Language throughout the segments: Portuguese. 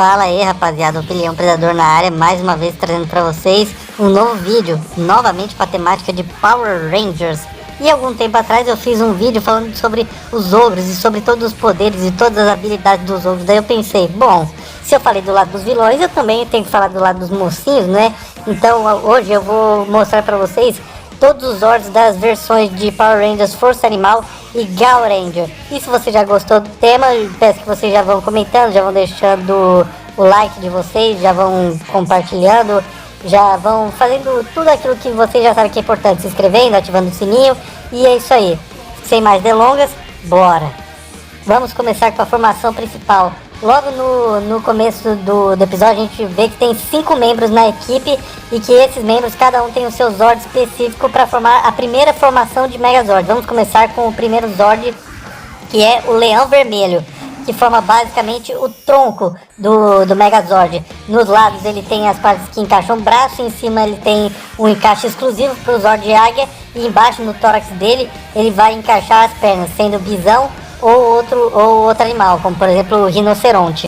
Fala aí, rapaziada, o Leão Predador na área, mais uma vez trazendo pra vocês um novo vídeo, novamente com a temática de Power Rangers. E algum tempo atrás eu fiz um vídeo falando sobre os ogros e sobre todos os poderes e todas as habilidades dos ogros. Daí eu pensei, bom, se eu falei do lado dos vilões, eu também tenho que falar do lado dos mocinhos, né? Então hoje eu vou mostrar pra vocês todos os Zords das versões de Power Rangers Força Animal e Gal Ranger. E se você já gostou do tema, peço que vocês já vão comentando, já vão deixando o like de vocês, já vão compartilhando, já vão fazendo tudo aquilo que vocês já sabem que é importante, se inscrevendo, ativando o sininho. E é isso aí, sem mais delongas, bora! Vamos começar com a formação principal. Logo no começo do episódio a gente vê que tem 5 membros na equipe e que esses membros, cada um tem o seu Zord específico para formar a primeira formação de Megazord. Vamos começar com o primeiro Zord, que é o Leão Vermelho, que forma basicamente o tronco do Megazord. Nos lados ele tem as partes que encaixam o braço, em cima ele tem um encaixe exclusivo para o Zord de Águia e embaixo no tórax dele ele vai encaixar as pernas, sendo Bisão ou outro animal, como por exemplo o rinoceronte.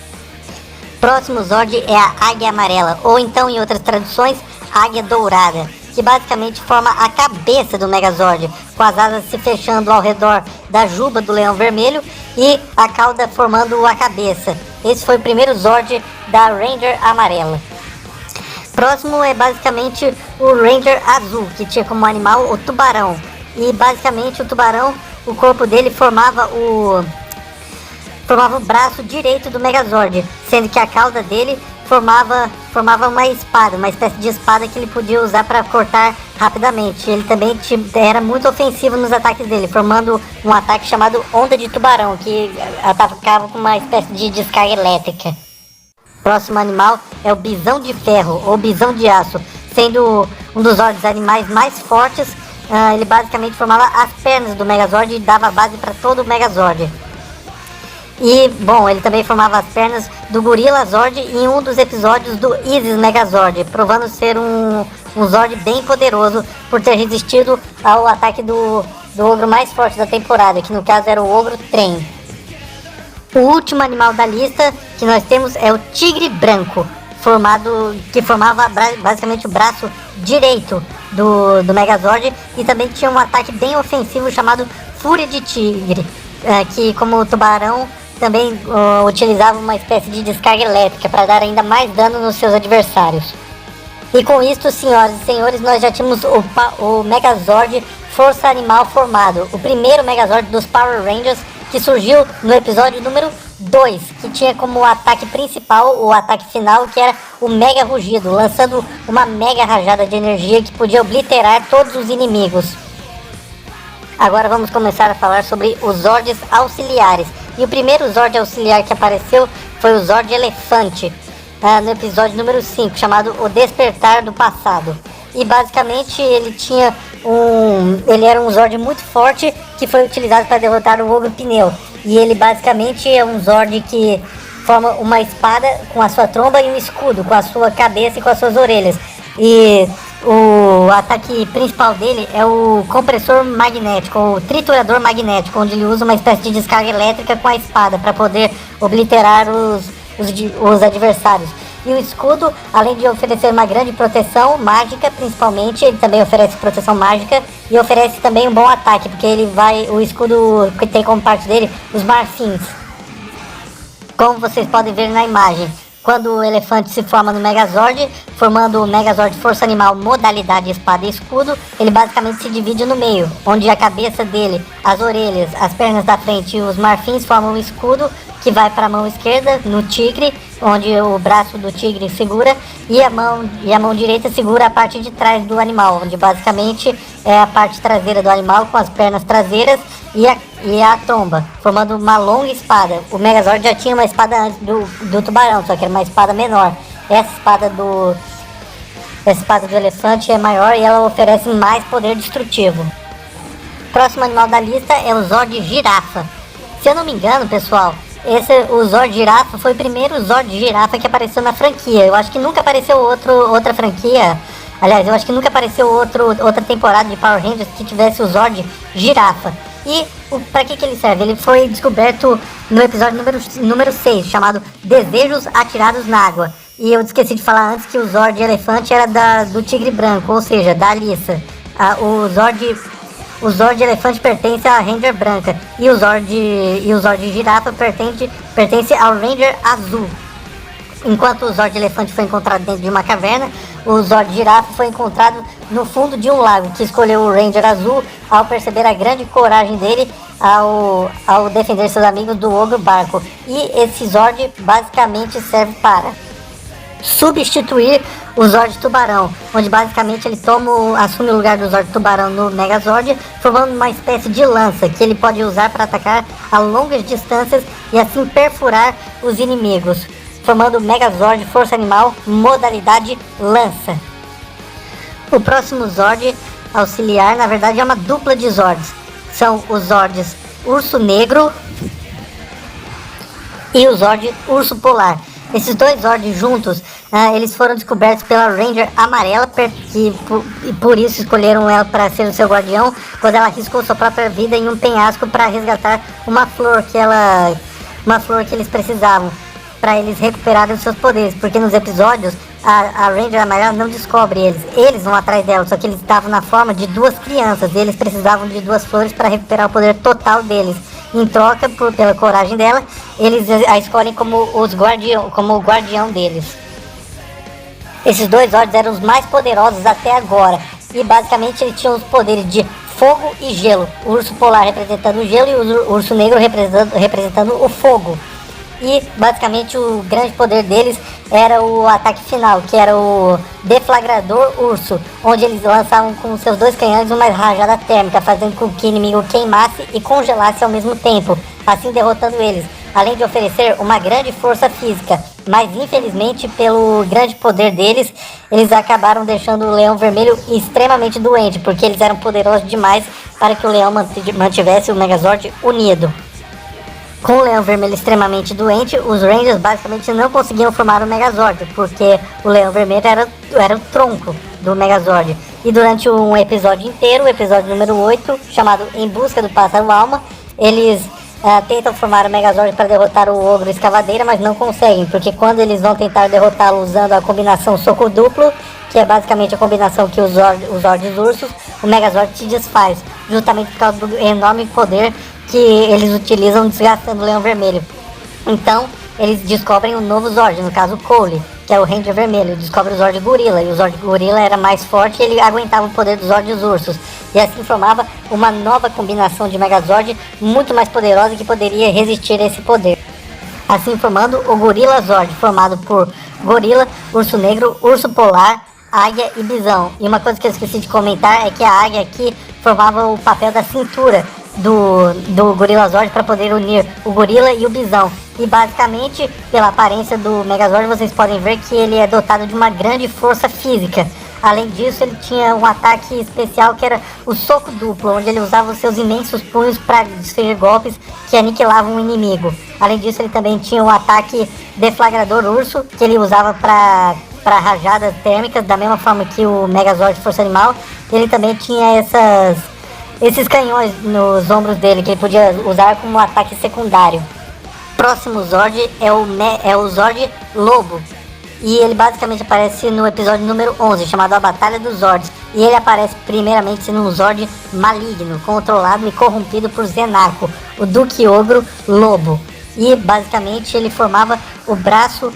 Próximo Zord é a Águia Amarela, ou então em outras traduções, Águia Dourada, que basicamente forma a cabeça do Megazord, com as asas se fechando ao redor da juba do Leão Vermelho e a cauda formando a cabeça. Esse foi o primeiro Zord da Ranger Amarela. Próximo é basicamente o Ranger Azul, que tinha como animal o tubarão. E basicamente o tubarão, o corpo dele formava o braço direito do Megazord, sendo que a cauda dele formava uma espada, uma espécie de espada que ele podia usar para cortar rapidamente. Ele também era muito ofensivo nos ataques dele, formando um ataque chamado Onda de Tubarão, que atacava com uma espécie de descarga elétrica. Próximo animal é o Bisão de Ferro, ou Bisão de Aço, sendo um dos Zords animais mais fortes. Ele basicamente formava as pernas do Megazord e dava base para todo o Megazord. E, bom, ele também formava as pernas do Gorilla Zord em um dos episódios do Isis Megazord, provando ser um Zord bem poderoso por ter resistido ao ataque do ogro mais forte da temporada, que no caso era o Ogro Trem. O último animal da lista que nós temos é o Tigre Branco, que formava basicamente o braço direito do Megazord e também tinha um ataque bem ofensivo chamado Fúria de Tigre, que como o tubarão também utilizava uma espécie de descarga elétrica para dar ainda mais dano nos seus adversários. E com isto, senhoras e senhores, nós já tínhamos o Megazord Força Animal formado, o primeiro Megazord dos Power Rangers, que surgiu no episódio número 2, que tinha como ataque principal, o ataque final, que era o Mega Rugido, lançando uma mega rajada de energia que podia obliterar todos os inimigos. Agora vamos começar a falar sobre os Zords auxiliares. E o primeiro Zord auxiliar que apareceu foi o Zord Elefante, no episódio número 5, chamado O Despertar do Passado. E basicamente ele era um Zord muito forte que foi utilizado para derrotar o Ogro Pneu. E ele basicamente é um Zord que forma uma espada com a sua tromba e um escudo com a sua cabeça e com as suas orelhas. E o ataque principal dele é o compressor magnético, o triturador magnético, onde ele usa uma espécie de descarga elétrica com a espada para poder obliterar os adversários. E o escudo, além de oferecer uma grande proteção mágica, principalmente, ele também oferece proteção mágica e oferece também um bom ataque, porque o escudo que tem como parte dele os marfins. Como vocês podem ver na imagem, quando o elefante se forma no Megazord, formando o Megazord Força Animal modalidade espada e escudo, ele basicamente se divide no meio, onde a cabeça dele, as orelhas, as pernas da frente e os marfins formam um escudo que vai para a mão esquerda, no tigre, onde o braço do tigre segura, e a mão direita segura a parte de trás do animal, onde basicamente é a parte traseira do animal com as pernas traseiras e a tromba, formando uma longa espada. O Megazord já tinha uma espada antes do tubarão, só que era uma espada menor. Essa espada do elefante é maior e ela oferece mais poder destrutivo. Próximo animal da lista é o Zord Girafa. Se eu não me engano, pessoal, o Zord Girafa foi o primeiro Zord Girafa que apareceu na franquia. Eu acho que nunca apareceu outra franquia. Aliás, eu acho que nunca apareceu outra temporada de Power Rangers que tivesse o Zord Girafa. E Pra que ele serve? Ele foi descoberto no episódio número 6, chamado Desejos Atirados na Água. E eu esqueci de falar antes que o Zord Elefante era do Tigre Branco, ou seja, da Alissa. O Zord Elefante pertence à Ranger Branca e o Zord Girafa pertence ao Ranger Azul. Enquanto o Zord Elefante foi encontrado dentro de uma caverna, o Zord Girafa foi encontrado no fundo de um lago, que escolheu o Ranger Azul ao perceber a grande coragem dele ao defender seus amigos do Ogro Barco. E esse Zord basicamente serve para substituir o Zord Tubarão, onde basicamente ele assume o lugar do Zord Tubarão no Megazord, formando uma espécie de lança que ele pode usar para atacar a longas distâncias e assim perfurar os inimigos, formando o Megazord Força Animal modalidade lança. O próximo Zord auxiliar, na verdade, é uma dupla de Zords. São os Zords Urso Negro e o Zord Urso Polar. Esses dois Zords juntos, eles foram descobertos pela Ranger Amarela, e por isso escolheram ela para ser o seu guardião, quando ela arriscou sua própria vida em um penhasco para resgatar uma flor que eles precisavam, para eles recuperarem os seus poderes, porque nos episódios a Ranger Amarela não descobre eles vão atrás dela, só que eles estavam na forma de duas crianças e eles precisavam de duas flores para recuperar o poder total deles. Em troca, pela coragem dela, eles a escolhem como o guardião deles. Esses dois Zords eram os mais poderosos até agora, e basicamente eles tinham os poderes de fogo e gelo. O urso polar representando o gelo e o urso negro representando o fogo. E basicamente o grande poder deles era o ataque final, que era o deflagrador urso, onde eles lançavam com seus dois canhões uma rajada térmica, fazendo com que o inimigo queimasse e congelasse ao mesmo tempo, assim derrotando eles, além de oferecer uma grande força física. Mas infelizmente, pelo grande poder deles, eles acabaram deixando o Leão Vermelho extremamente doente, porque eles eram poderosos demais para que o Leão mantivesse o Megazord unido. Com o Leão Vermelho extremamente doente, os Rangers basicamente não conseguiam formar o Megazord, porque o Leão Vermelho era o tronco do Megazord. E durante um episódio inteiro, o episódio número 8, chamado Em Busca do Pássaro Alma, eles tentam formar o Megazord para derrotar o Ogro Escavadeira, mas não conseguem, porque quando eles vão tentar derrotá-lo usando a combinação Soco Duplo, que é basicamente a combinação que os Zords Ursos, o Megazord se desfaz, justamente por causa do enorme poder que eles utilizam desgastando o Leão Vermelho. Então, eles descobrem um novo Zord, no caso o Cole, que é o Ranger Vermelho, descobre o Zord Gorila, e o Zord Gorila era mais forte e ele aguentava o poder dos Zords Ursos, e assim formava uma nova combinação de Megazord muito mais poderosa que poderia resistir a esse poder. Assim formando o Gorila Zord, formado por Gorila, Urso Negro, Urso Polar, Águia e Bisão. E uma coisa que eu esqueci de comentar é que a Águia aqui formava o papel da cintura do Gorila Zord para poder unir o Gorila e o Bisão. E basicamente, pela aparência do Megazord, vocês podem ver que ele é dotado de uma grande força física. Além disso, ele tinha um ataque especial que era o Soco Duplo, onde ele usava os seus imensos punhos para desferir golpes que aniquilavam o inimigo. Além disso, ele também tinha um ataque Deflagrador Urso, que ele usava para rajadas térmicas, da mesma forma que o Megazord Força Animal. Ele também tinha esses canhões nos ombros dele, que ele podia usar como ataque secundário. O próximo Zord é o Zord Lobo. E ele basicamente aparece no episódio número 11, chamado A Batalha dos Zords. E ele aparece primeiramente sendo um Zord maligno, controlado e corrompido por Zenarco, o Duque Ogro Lobo. E basicamente ele formava o braço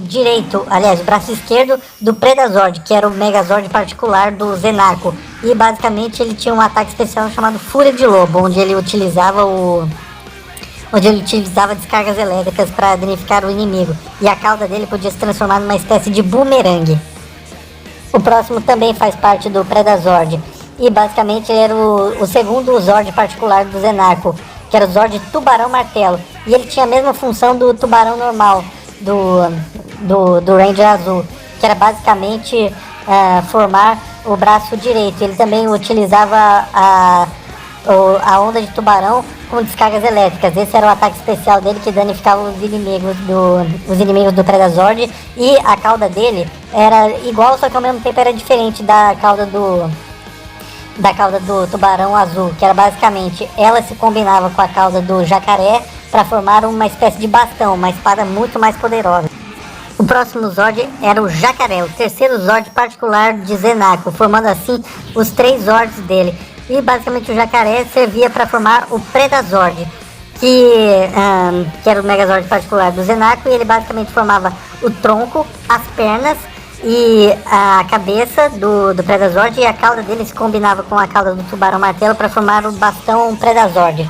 direito, aliás, o braço esquerdo do Predazord, que era o Megazord particular do Zenarco. E basicamente ele tinha um ataque especial chamado Fúria de Lobo, onde ele utilizava descargas elétricas para danificar o inimigo, e a cauda dele podia se transformar numa espécie de bumerangue. O próximo também faz parte do Predazord, e basicamente ele era o segundo Zord particular do Zenarco, que era o Zord Tubarão Martelo, e ele tinha a mesma função do Tubarão normal, do Ranger Azul, que era basicamente formar o braço direito. Ele também utilizava a onda de tubarão com descargas elétricas. Esse era o ataque especial dele, que danificava os inimigos do Predazord. E a cauda dele era igual, só que ao mesmo tempo era diferente da cauda da cauda do tubarão azul, que era basicamente, ela se combinava com a cauda do jacaré para formar uma espécie de bastão, uma espada muito mais poderosa. O próximo Zord era o Jacaré, o terceiro Zord particular de Zenako, formando assim os 3 Zords dele. E basicamente o Jacaré servia para formar o Predazord, que era o Megazord particular do Zenako, e ele basicamente formava o tronco, as pernas e a cabeça do Predazord, e a cauda dele se combinava com a cauda do Tubarão Martelo para formar o bastão Predazord.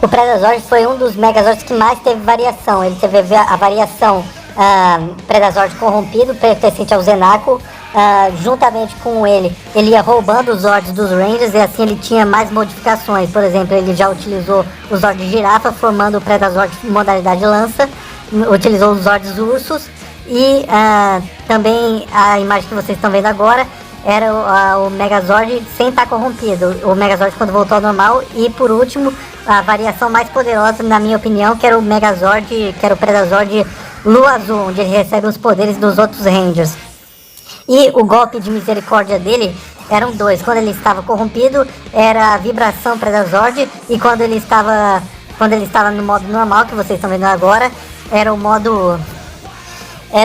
O Predazord foi um dos Megazords que mais teve variação. Ele teve a variação Predazord corrompido, pertencente ao Zenako. Juntamente com ele ia roubando os Zords dos Rangers, e assim ele tinha mais modificações. Por exemplo, ele já utilizou o Zord de girafa, formando o Predazord modalidade lança. Utilizou os Zords ursos. E também a imagem que vocês estão vendo agora era o Megazord sem estar corrompido, o Megazord quando voltou ao normal. E por último, a variação mais poderosa, na minha opinião, que era o Megazord, que era o Predazord Lua Azul, onde ele recebe os poderes dos outros Rangers. E o golpe de misericórdia dele eram 2. Quando ele estava corrompido, era a vibração Predazord, e quando ele estava no modo normal, que vocês estão vendo agora, era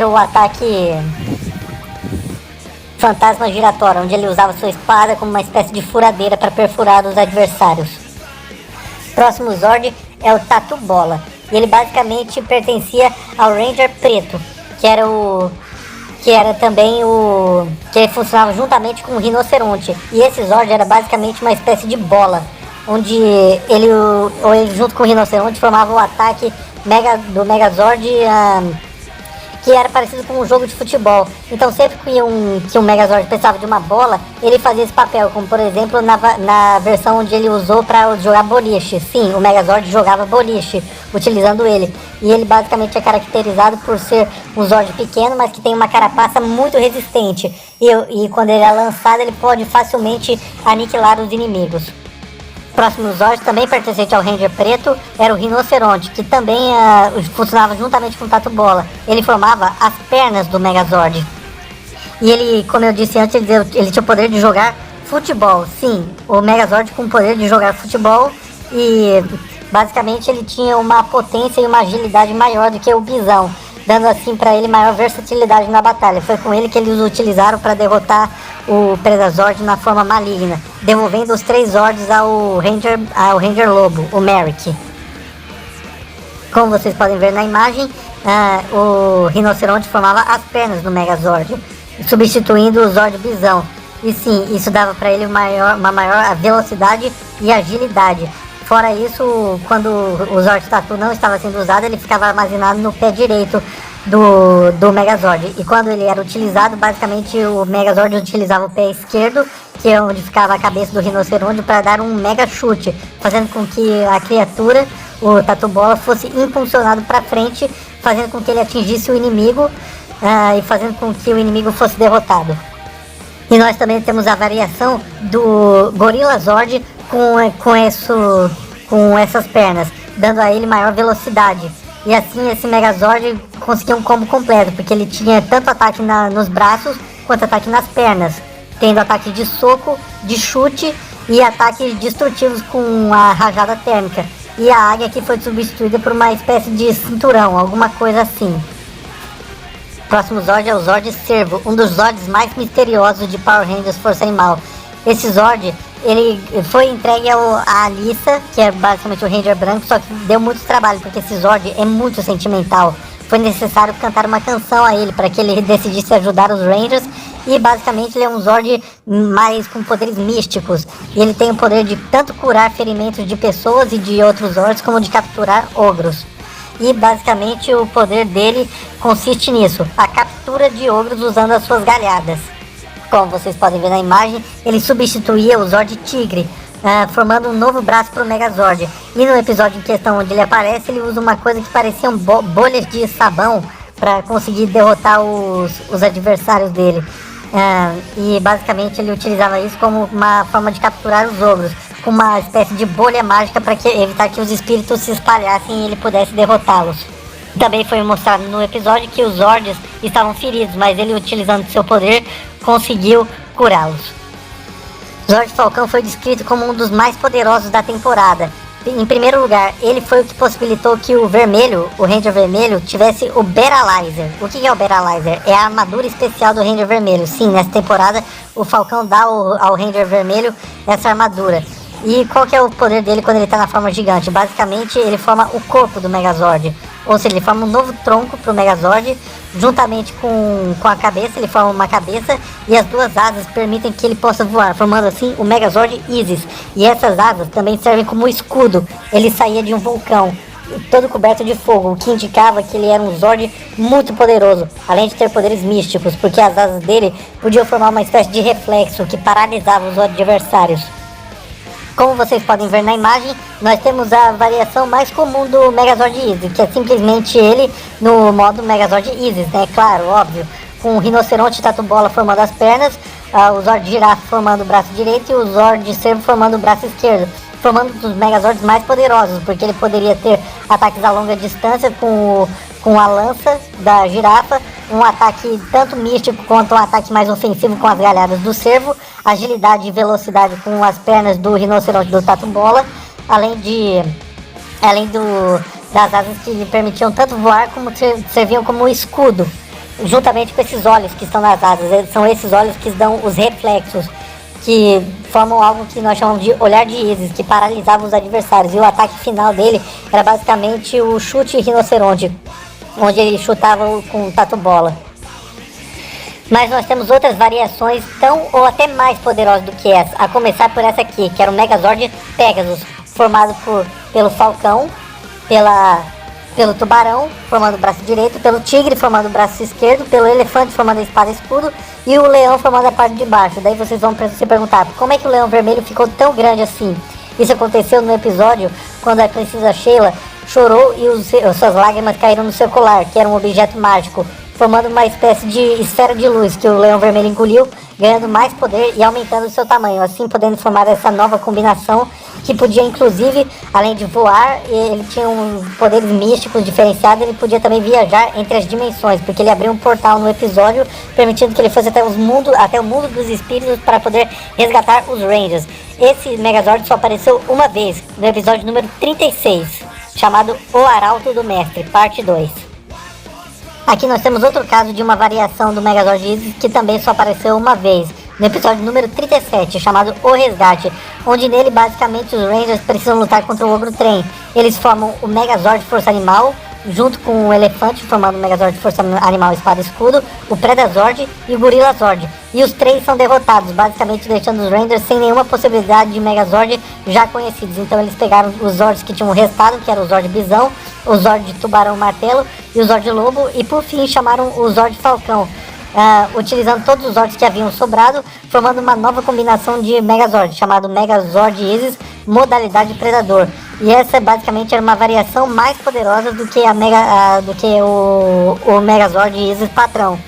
o ataque fantasma giratório, onde ele usava sua espada como uma espécie de furadeira para perfurar os adversários. Próximo Zord é o Tatu Bola, e ele basicamente pertencia ao Ranger Preto, que ele funcionava juntamente com o Rinoceronte. E esse Zord era basicamente uma espécie de bola, onde ele junto com o Rinoceronte formava o ataque do Megazord, que era parecido com um jogo de futebol. Então sempre que um Megazord precisava de uma bola, ele fazia esse papel, como por exemplo na versão onde ele usou para jogar boliche. Sim, o Megazord jogava boliche utilizando ele. E ele basicamente é caracterizado por ser um Zord pequeno, mas que tem uma carapaça muito resistente. E quando ele é lançado, ele pode facilmente aniquilar os inimigos. Próximo Zord, também pertencente ao Ranger Preto, era o Rinoceronte, que também funcionava juntamente com o Tatu Bola. Ele formava as pernas do Megazord. E ele, como eu disse antes, ele tinha o poder de jogar futebol. Sim, o Megazord com o poder de jogar futebol, e basicamente ele tinha uma potência e uma agilidade maior do que o Bisão, dando assim para ele maior versatilidade na batalha. Foi com ele que eles utilizaram para derrotar o Predazord na forma maligna, devolvendo os 3 Zords ao Ranger Lobo, o Merrick. Como vocês podem ver na imagem, o Rinoceronte formava as pernas do Megazord, substituindo o Zord Bisão. E sim, isso dava para ele uma maior velocidade e agilidade. Fora isso, quando o Zord Tatu não estava sendo usado, ele ficava armazenado no pé direito do Megazord. E quando ele era utilizado, basicamente o Megazord utilizava o pé esquerdo, que é onde ficava a cabeça do Rinoceronte, para dar um mega chute, fazendo com que a criatura, o Tatu Bola, fosse impulsionado para frente, fazendo com que ele atingisse o inimigo e fazendo com que o inimigo fosse derrotado. E nós também temos a variação do Gorilla Zord com essas pernas, dando a ele maior velocidade. E assim esse Megazord conseguia um combo completo, porque ele tinha tanto ataque nos braços quanto ataque nas pernas, tendo ataque de soco, de chute e ataques destrutivos com a rajada térmica. E a águia que foi substituída por uma espécie de cinturão, alguma coisa assim. O próximo Zord é o Zord Cervo, um dos Zords mais misteriosos de Power Rangers Força Animal. Esse Zord, ele foi entregue à Alissa, que é basicamente o Ranger branco, só que deu muito trabalho, porque esse Zord é muito sentimental. Foi necessário cantar uma canção a ele, para que ele decidisse ajudar os Rangers, e basicamente ele é um Zord mais com poderes místicos. E ele tem o poder de tanto curar ferimentos de pessoas e de outros Zords, como de capturar ogros. E basicamente o poder dele consiste nisso, a captura de ogros usando as suas galhadas. Como vocês podem ver na imagem, ele substituía o Zord Tigre, formando um novo braço para o Megazord. E no episódio em questão onde ele aparece, ele usa uma coisa que pareciam bolhas de sabão para conseguir derrotar os adversários dele. E basicamente ele utilizava isso como uma forma de capturar os ogros, com uma espécie de bolha mágica para evitar que os espíritos se espalhassem e ele pudesse derrotá-los. Também foi mostrado no episódio que os Zords estavam feridos, mas ele, utilizando seu poder, conseguiu curá-los. Zord Falcão foi descrito como um dos mais poderosos da temporada. Em primeiro lugar, ele foi o que possibilitou que o vermelho, o Ranger Vermelho, tivesse o Beralizer. O que é o Beralizer? É a armadura especial do Ranger Vermelho. Sim, nessa temporada o Falcão dá ao Ranger Vermelho essa armadura. E qual que é o poder dele quando ele está na forma gigante? Basicamente, ele forma o corpo do Megazord. Ou seja, ele forma um novo tronco para o Megazord, juntamente com a cabeça, ele forma uma cabeça, e as duas asas permitem que ele possa voar, formando assim o Megazord Isis. E essas asas também servem como escudo. Ele saía de um vulcão, todo coberto de fogo, o que indicava que ele era um Zord muito poderoso, além de ter poderes místicos, porque as asas dele podiam formar uma espécie de reflexo que paralisava os adversários. Como vocês podem ver na imagem, nós temos a variação mais comum do Megazord Isis, que é simplesmente ele no modo Megazord Isis, né? Claro, óbvio, com o Rinoceronte Tatu Bola formando as pernas, o Zord Girafa formando o braço direito e o Zord Cervo formando o braço esquerdo, formando um dos Megazords mais poderosos, porque ele poderia ter ataques a longa distância com a lança da girafa, um ataque tanto místico quanto um ataque mais ofensivo com as galhadas do cervo, agilidade e velocidade com as pernas do rinoceronte do Tatu Bola, além das asas que lhe permitiam tanto voar como serviam como escudo, juntamente com esses olhos que estão nas asas. São esses olhos que dão os reflexos, que formam algo que nós chamamos de olhar de Isis, que paralisava os adversários. E o ataque final dele era basicamente o chute rinoceronte, onde ele chutava com o Tatu Bola. Mas nós temos outras variações tão ou até mais poderosas do que essa, a começar por essa aqui, que era o Megazord Pegasus, formado pelo Falcão, pelo Tubarão, formando o braço direito, pelo Tigre, formando o braço esquerdo, pelo Elefante, formando a espada e escudo, e o Leão, formando a parte de baixo. Daí vocês vão se perguntar, como é que o Leão Vermelho ficou tão grande assim? Isso aconteceu no episódio quando a princesa Sheila chorou e suas lágrimas caíram no seu colar, que era um objeto mágico, formando uma espécie de esfera de luz que o Leão Vermelho engoliu, ganhando mais poder e aumentando o seu tamanho, assim podendo formar essa nova combinação que podia, inclusive, além de voar, ele tinha poderes místicos diferenciados, ele podia também viajar entre as dimensões, porque ele abriu um portal no episódio, permitindo que ele fosse até o mundo dos espíritos para poder resgatar os Rangers. Esse Megazord só apareceu uma vez, no episódio número 36, chamado O Arauto do Mestre, parte 2. Aqui nós temos outro caso de uma variação do Megazord Isis que também só apareceu uma vez, no episódio número 37, chamado O Resgate, onde nele basicamente os Rangers precisam lutar contra o Ogro Trem. Eles formam o Megazord Força Animal, junto com o Elefante, formando o Megazord Força Animal Espada Escudo, o Predazord e o Gorilla Zord. E os três são derrotados, basicamente deixando os Rangers sem nenhuma possibilidade de Megazord já conhecidos. Então eles pegaram os Zords que tinham restado, que era o Zord Bisão, o Zord de Tubarão Martelo e o Zord Lobo, e por fim chamaram o Zord Falcão, utilizando todos os Zords que haviam sobrado, formando uma nova combinação de Megazord, chamado Megazord Isis, modalidade Predador. E essa basicamente era uma variação mais poderosa do que o Megazord Isis patrão.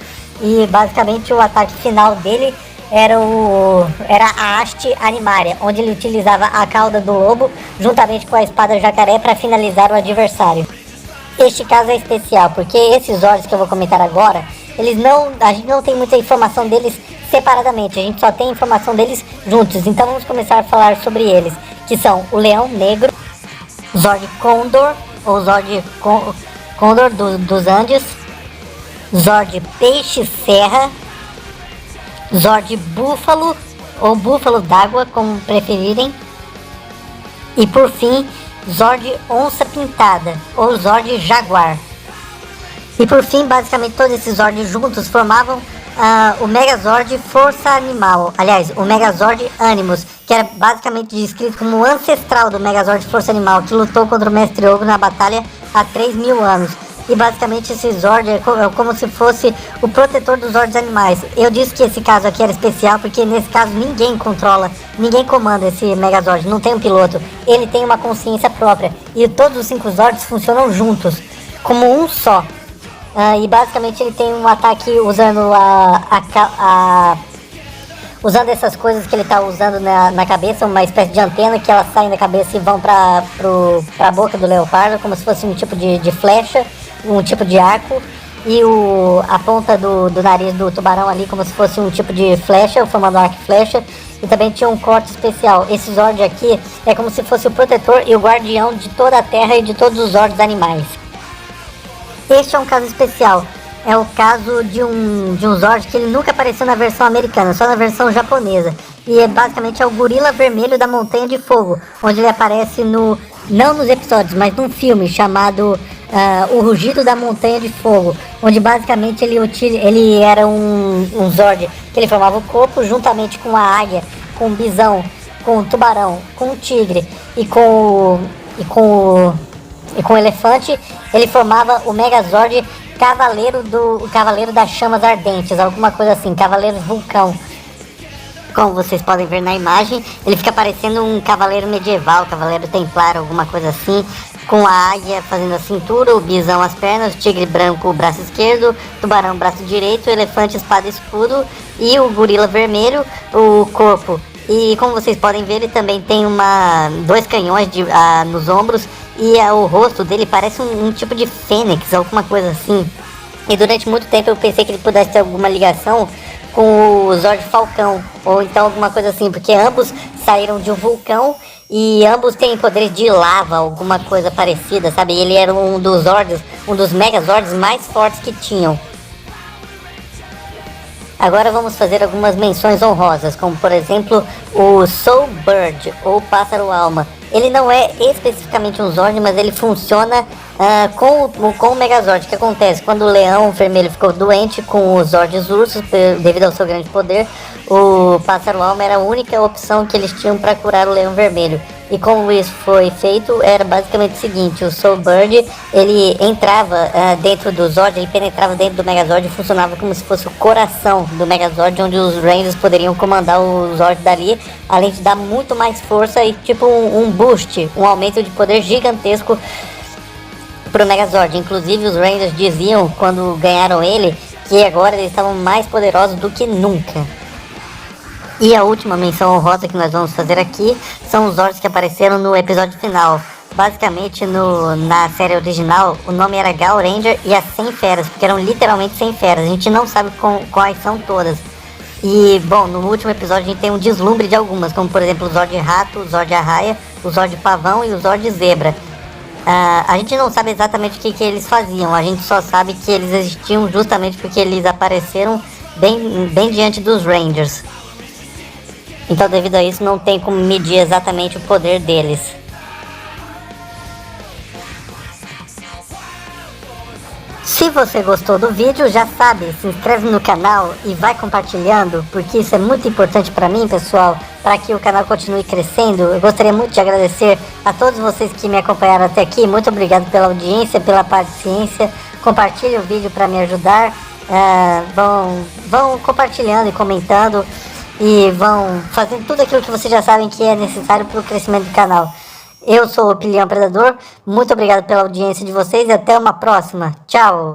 E basicamente o ataque final dele era a haste animária, onde ele utilizava a cauda do lobo juntamente com a espada jacaré para finalizar o adversário. Este caso é especial porque esses Zords que eu vou comentar agora, a gente não tem muita informação deles separadamente, a gente só tem informação deles juntos. Então vamos começar a falar sobre eles, que são o Leão Negro, Zord Condor, ou Zord Condor dos Andes, Zord Peixe Serra, Zord Búfalo, ou Búfalo d'Água, como preferirem, e por fim, Zord Onça Pintada, ou Zord Jaguar. E por fim, basicamente todos esses Zords juntos formavam o Megazord Força Animal, aliás, o Megazord Animus, que era basicamente descrito como o ancestral do Megazord Força Animal, que lutou contra o Mestre Ogro na batalha há 3.000 anos. E basicamente esse Zord é como se fosse o protetor dos Zords animais. Eu disse que esse caso aqui era especial porque nesse caso ninguém comanda esse Megazord, não tem um piloto. Ele tem uma consciência própria e todos os 5 Zords funcionam juntos, como um só. E basicamente ele tem um ataque usando usando essas coisas que ele está usando na cabeça, uma espécie de antena que elas saem da cabeça e vão para a boca do leopardo, como se fosse um tipo de flecha, um tipo de arco, e a ponta do nariz do tubarão ali como se fosse um tipo de flecha, formando arco e flecha, e também tinha um corte especial. Esse Zord aqui é como se fosse o protetor e o guardião de toda a Terra e de todos os Zords animais. Este é um caso especial. É o caso de um Zord que ele nunca apareceu na versão americana, só na versão japonesa. E basicamente é o Gorila Vermelho da Montanha de Fogo, onde ele aparece não nos episódios, mas num filme chamado O Rugido da Montanha de Fogo, onde basicamente ele era um Zord que ele formava o corpo juntamente com a águia, com o bisão, com o tubarão, com o tigre e com o elefante. Ele formava o Megazord Cavaleiro das Chamas Ardentes, alguma coisa assim, Cavaleiro Vulcão. Como vocês podem ver na imagem, ele fica parecendo um cavaleiro medieval, cavaleiro templário, alguma coisa assim, com a águia fazendo a cintura, o bisão as pernas, o tigre branco o braço esquerdo, tubarão braço direito, o elefante espada e escudo e o gorila vermelho o corpo. E como vocês podem ver, ele também tem dois canhões nos ombros e o rosto dele parece um tipo de fênix, alguma coisa assim. E durante muito tempo eu pensei que ele pudesse ter alguma ligação com o Zord Falcão, ou então alguma coisa assim, porque ambos saíram de um vulcão e ambos têm poderes de lava, alguma coisa parecida, sabe? Ele era um dos Zords, um dos Megazords mais fortes que tinham. Agora vamos fazer algumas menções honrosas, como por exemplo o Soul Bird, ou Pássaro Alma. Ele não é especificamente um Zord, mas ele funciona com o Megazord. O que acontece? Quando o Leão Vermelho ficou doente com os Zords Ursos, devido ao seu grande poder, o Pássaro Alma era a única opção que eles tinham para curar o Leão Vermelho. E como isso foi feito, era basicamente o seguinte: o Soul Bird, ele entrava dentro do Zord, ele penetrava dentro do Megazord e funcionava como se fosse o coração do Megazord, onde os Rangers poderiam comandar o Zord dali, além de dar muito mais força e tipo um boost, um aumento de poder gigantesco pro Megazord. Inclusive os Rangers diziam, quando ganharam ele, que agora eles estavam mais poderosos do que nunca. E a última menção honrosa que nós vamos fazer aqui são os Zords que apareceram no episódio final. Basicamente, na série original, o nome era Gal Ranger e as 100 feras, porque eram literalmente 100 feras. A gente não sabe quais são todas. E, bom, no último episódio a gente tem um deslumbre de algumas, como por exemplo o Zord Rato, o Zord Arraia, o Zord Pavão e o Zord Zebra. A gente não sabe exatamente o que eles faziam, a gente só sabe que eles existiam justamente porque eles apareceram bem diante dos Rangers. Então, devido a isso, não tem como medir exatamente o poder deles. Se você gostou do vídeo, já sabe, se inscreve no canal e vai compartilhando, porque isso é muito importante para mim, pessoal, para que o canal continue crescendo. Eu gostaria muito de agradecer a todos vocês que me acompanharam até aqui. Muito obrigado pela audiência, pela paciência. Compartilhe o vídeo para me ajudar. Vão compartilhando e comentando. E vão fazendo tudo aquilo que vocês já sabem que é necessário para o crescimento do canal. Eu sou o Opilião Predador, muito obrigado pela audiência de vocês e até uma próxima. Tchau!